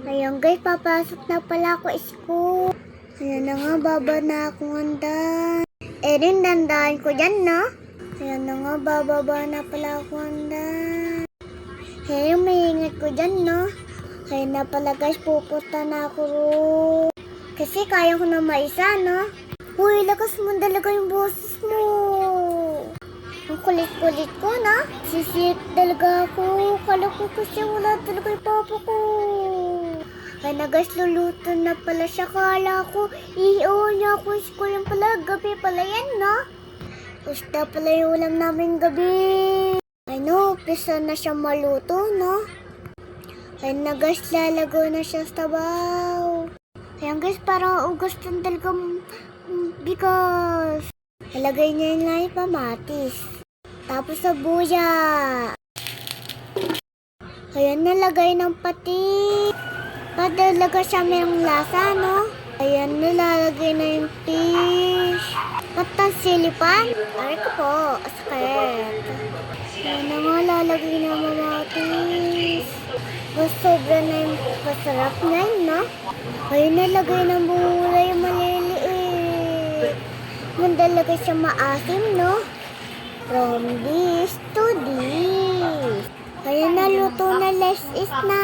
Ayun guys, papasok na pala ako school. Ayan na nga, baba na akong handa. Rin, dandaan ko dyan, no? Ayan na nga, bababa na pala ako handa. May ingat ko dyan, no? Ayan na pala guys, pupunta na ako roon. Kasi kaya ko na maisa, no? Uy, lakas mo talaga yung boses mo. Ang kulit-kulit ko, na? Sisip talaga ako. Kala ko kasi wala talaga yung papa ko. Ay na guys, luluto na pala siya. Kala ko, iiwan niya ako school yung pala. Gabi pala yan, no? Gusto pala yung ulam namin gabi. Ay no, pisa na siya maluto, no? Ay na guys, lalago na siya sa tabaw. Ayan guys, parang ugas ng talagang bigas. Ilagay niya yung lang yung pamatis. Tapos sa buya. Ayan, nalagay ng pati. Padalaga siya mayroong lasa, no? Ayan, nilalagay na yung fish. Patang silipan. Aray ko po, asakit. Ayan na nga, lalagay na mamatis. Mas sobra na yung pasarap na yun, no? Ayan, nalagay ng bulay maliliit. Mandalagay siya maasim, no? From this to this. Ayan na, luto na, less is na.